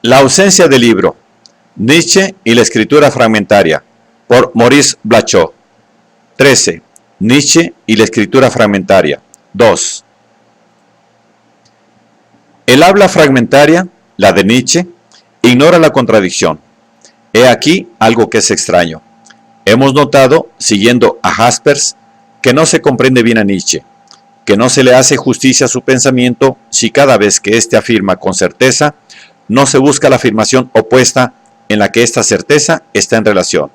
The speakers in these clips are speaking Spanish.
La ausencia de libro, Nietzsche y la escritura fragmentaria, por Maurice Blachot. 13. Nietzsche y la escritura fragmentaria. 2. El habla fragmentaria, la de Nietzsche, ignora la contradicción. He aquí algo que es extraño. Hemos notado, siguiendo a Jaspers, que no se comprende bien a Nietzsche, que no se le hace justicia a su pensamiento si cada vez que éste afirma con certeza, no se busca la afirmación opuesta en la que esta certeza está en relación.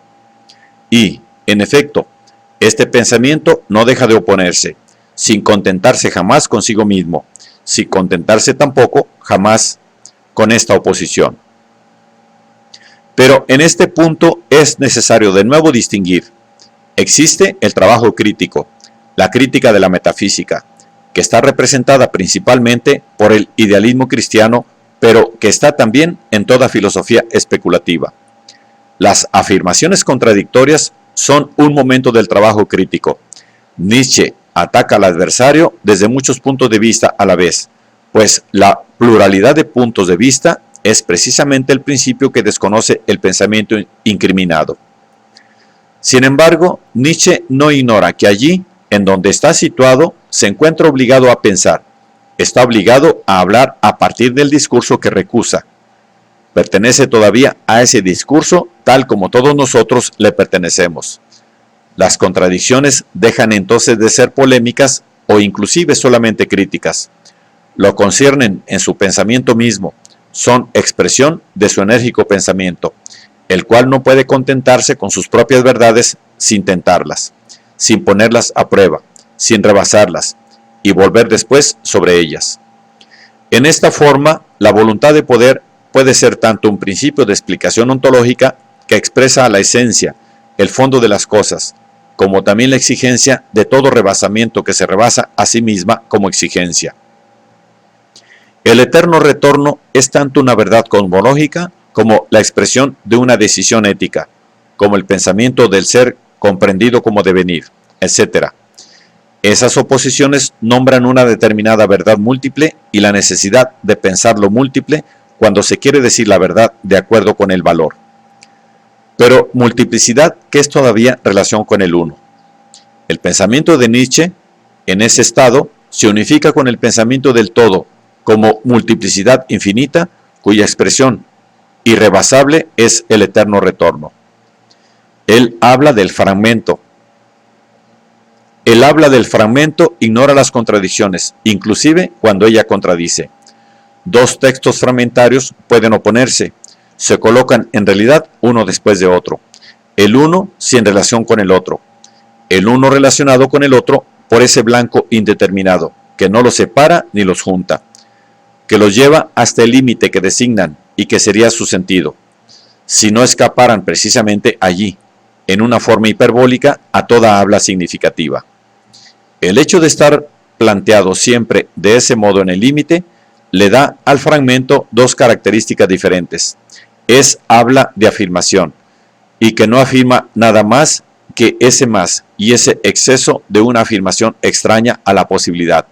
Y, en efecto, este pensamiento no deja de oponerse, sin contentarse jamás consigo mismo, sin contentarse tampoco jamás con esta oposición. Pero en este punto es necesario de nuevo distinguir. Existe el trabajo crítico, la crítica de la metafísica, que está representada principalmente por el idealismo cristiano, pero que está también en toda filosofía especulativa. Las afirmaciones contradictorias son un momento del trabajo crítico. Nietzsche ataca al adversario desde muchos puntos de vista a la vez, pues la pluralidad de puntos de vista es precisamente el principio que desconoce el pensamiento incriminado. Sin embargo, Nietzsche no ignora que allí, en donde está situado, se encuentra obligado a pensar, está obligado a hablar a partir del discurso que recusa. Pertenece todavía a ese discurso tal como todos nosotros le pertenecemos. Las contradicciones dejan entonces de ser polémicas o inclusive solamente críticas. Lo conciernen en su pensamiento mismo, son expresión de su enérgico pensamiento, el cual no puede contentarse con sus propias verdades sin tentarlas, sin ponerlas a prueba, sin rebasarlas y volver después sobre ellas. En esta forma, la voluntad de poder puede ser tanto un principio de explicación ontológica que expresa a la esencia, el fondo de las cosas, como también la exigencia de todo rebasamiento que se rebasa a sí misma como exigencia. El eterno retorno es tanto una verdad cosmológica como la expresión de una decisión ética, como el pensamiento del ser comprendido como devenir, etc. Esas oposiciones nombran una determinada verdad múltiple y la necesidad de pensar lo múltiple cuando se quiere decir la verdad de acuerdo con el valor. Pero multiplicidad que es todavía relación con el uno. El pensamiento de Nietzsche, en ese estado, se unifica con el pensamiento del todo, como multiplicidad infinita, cuya expresión irrebasable es el eterno retorno. Él habla del fragmento. El habla del fragmento ignora las contradicciones, inclusive cuando ella contradice. Dos textos fragmentarios pueden oponerse, se colocan en realidad uno después de otro, el uno sin relación con el otro, el uno relacionado con el otro por ese blanco indeterminado, que no los separa ni los junta, que los lleva hasta el límite que designan y que sería su sentido, si no escaparan precisamente allí, en una forma hiperbólica a toda habla significativa. El hecho de estar planteado siempre de ese modo en el límite, le da al fragmento dos características diferentes. Es habla de afirmación, y que no afirma nada más que ese más y ese exceso de una afirmación extraña a la posibilidad.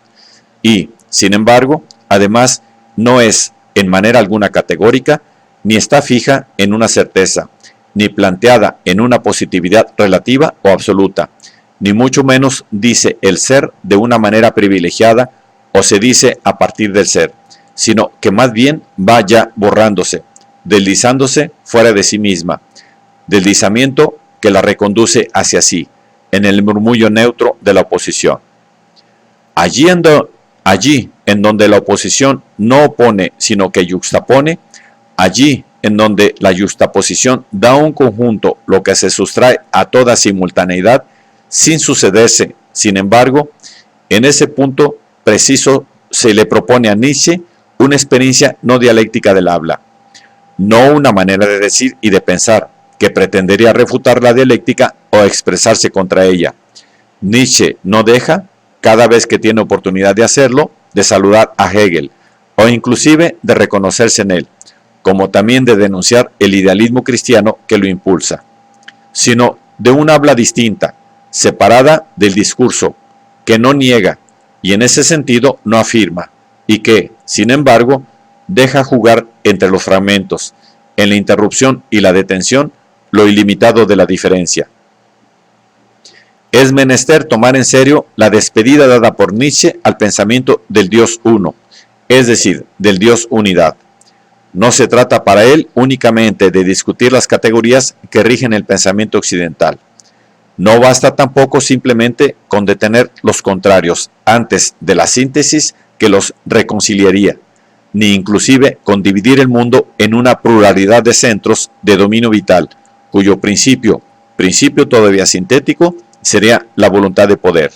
Y, sin embargo, además, no es en manera alguna categórica, ni está fija en una certeza, ni planteada en una positividad relativa o absoluta, ni mucho menos dice el ser de una manera privilegiada o se dice a partir del ser, sino que más bien va ya borrándose, deslizándose fuera de sí misma, deslizamiento que la reconduce hacia sí, en el murmullo neutro de la oposición. Allí en donde la oposición no opone, sino que yuxtapone, allí en donde la yuxtaposición da a un conjunto lo que se sustrae a toda simultaneidad, sin sucederse, sin embargo, en ese punto preciso se le propone a Nietzsche una experiencia no dialéctica del habla, no una manera de decir y de pensar que pretendería refutar la dialéctica o expresarse contra ella. Nietzsche no deja, cada vez que tiene oportunidad de hacerlo, de saludar a Hegel, o inclusive de reconocerse en él, como también de denunciar el idealismo cristiano que lo impulsa, sino de un habla distinta, separada del discurso, que no niega y en ese sentido no afirma, y que, sin embargo, deja jugar entre los fragmentos, en la interrupción y la detención, lo ilimitado de la diferencia. Es menester tomar en serio la despedida dada por Nietzsche al pensamiento del Dios uno, es decir, del Dios unidad. No se trata para él únicamente de discutir las categorías que rigen el pensamiento occidental. No basta tampoco simplemente con detener los contrarios antes de la síntesis que los reconciliaría, ni inclusive con dividir el mundo en una pluralidad de centros de dominio vital, cuyo principio todavía sintético, sería la voluntad de poder.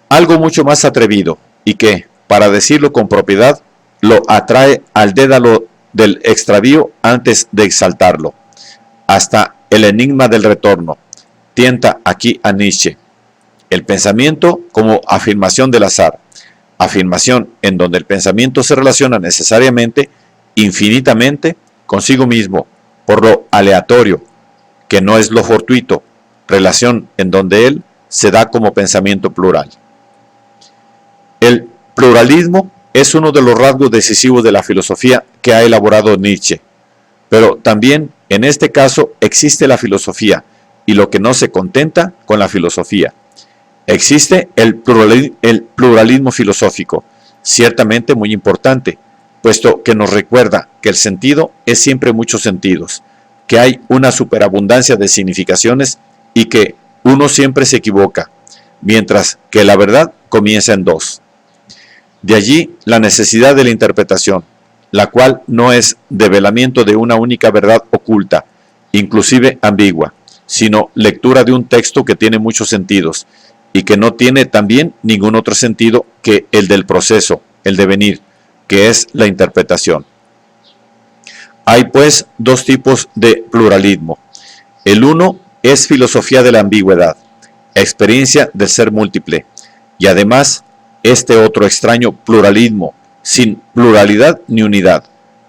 Algo mucho más atrevido y que, para decirlo con propiedad, lo atrae al dédalo del extravío antes de exaltarlo. Hasta el enigma del retorno tienta aquí a Nietzsche. El pensamiento como afirmación del azar, afirmación en donde el pensamiento se relaciona necesariamente, infinitamente, consigo mismo, por lo aleatorio, que no es lo fortuito, relación en donde él se da como pensamiento plural. El pluralismo es uno de los rasgos decisivos de la filosofía que ha elaborado Nietzsche, pero también en este caso existe la filosofía y lo que no se contenta con la filosofía. Existe el pluralismo filosófico, ciertamente muy importante, puesto que nos recuerda que el sentido es siempre muchos sentidos, que hay una superabundancia de significaciones y que uno siempre se equivoca, mientras que la verdad comienza en dos. De allí la necesidad de la interpretación, la cual no es develamiento de una única verdad oculta, inclusive ambigua, sino lectura de un texto que tiene muchos sentidos y que no tiene también ningún otro sentido que el del proceso, el devenir, que es la interpretación. Hay pues dos tipos de pluralismo. El uno es filosofía de la ambigüedad, experiencia del ser múltiple, y además este otro extraño pluralismo, sin pluralidad ni unidad,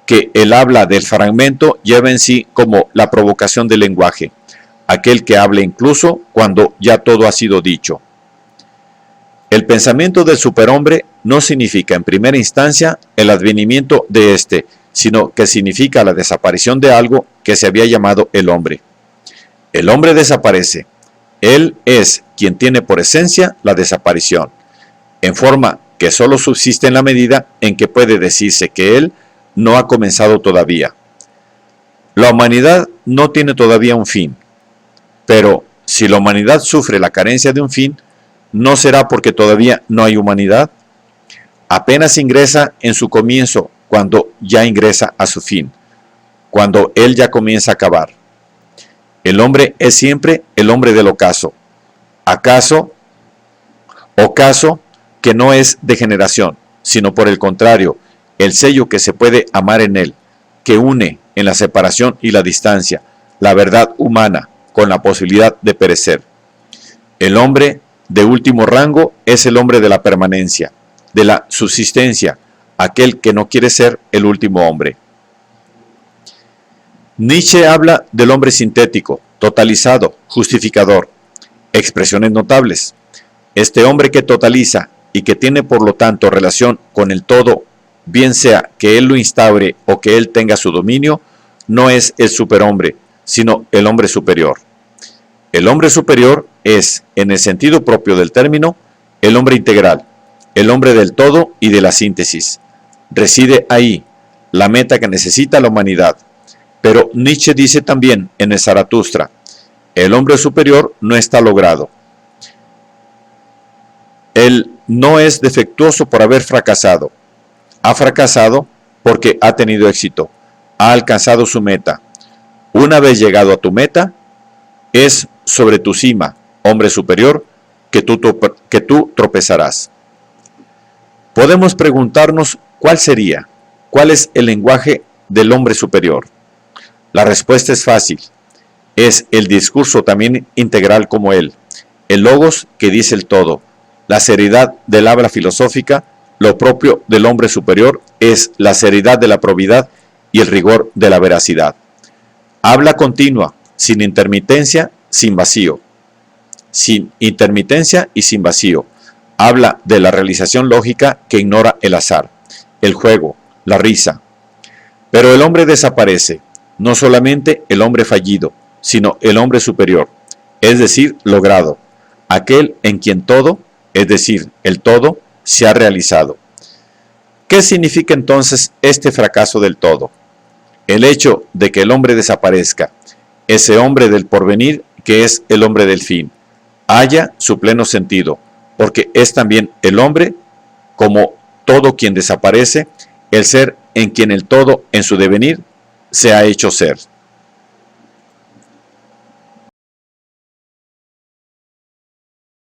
que el habla del fragmento lleva en sí como la provocación del lenguaje, aquel que habla incluso cuando ya todo ha sido dicho. El pensamiento del superhombre no significa en primera instancia el advenimiento de éste, sino que significa la desaparición de algo que se había llamado el hombre. El hombre desaparece. Él es quien tiene por esencia la desaparición, en forma que solo subsiste en la medida en que puede decirse que él no ha comenzado todavía. La humanidad no tiene todavía un fin, pero si la humanidad sufre la carencia de un fin, ¿no será porque todavía no hay humanidad? Apenas ingresa en su comienzo cuando ya ingresa a su fin, cuando él ya comienza a acabar. El hombre es siempre el hombre del ocaso. Ocaso que no es degeneración, sino por el contrario, el sello que se puede amar en él, que une en la separación y la distancia, la verdad humana con la posibilidad de perecer. El hombre de último rango es el hombre de la permanencia, de la subsistencia, aquel que no quiere ser el último hombre. Nietzsche habla del hombre sintético, totalizado, justificador. Expresiones notables. Este hombre que totaliza y que tiene por lo tanto relación con el todo, bien sea que él lo instaure o que él tenga su dominio, no es el superhombre, sino el hombre superior. El hombre superior es, en el sentido propio del término, el hombre integral, el hombre del todo y de la síntesis. Reside ahí la meta que necesita la humanidad. Pero Nietzsche dice también en el Zaratustra, el hombre superior no está logrado. Él no es defectuoso por haber fracasado. Ha fracasado porque ha tenido éxito, ha alcanzado su meta. Una vez llegado a tu meta, es sobre tu cima, hombre superior, que tú tropezarás. Podemos preguntarnos cuál es el lenguaje del hombre superior. La respuesta es fácil. Es el discurso también integral como él, el logos que dice el todo. La seriedad del habla filosófica, lo propio del hombre superior, es la seriedad de la probidad y el rigor de la veracidad. Habla continua, sin intermitencia, sin vacío. Sin intermitencia y sin vacío. Habla de la realización lógica que ignora el azar, el juego, la risa. Pero el hombre desaparece, no solamente el hombre fallido, sino el hombre superior, es decir, logrado, aquel en quien todo, es decir, el todo, se ha realizado. ¿Qué significa entonces este fracaso del todo? El hecho de que el hombre desaparezca, ese hombre del porvenir que es el hombre del fin, haya su pleno sentido, porque es también el hombre, como todo quien desaparece, el ser en quien el todo en su devenir se ha hecho ser.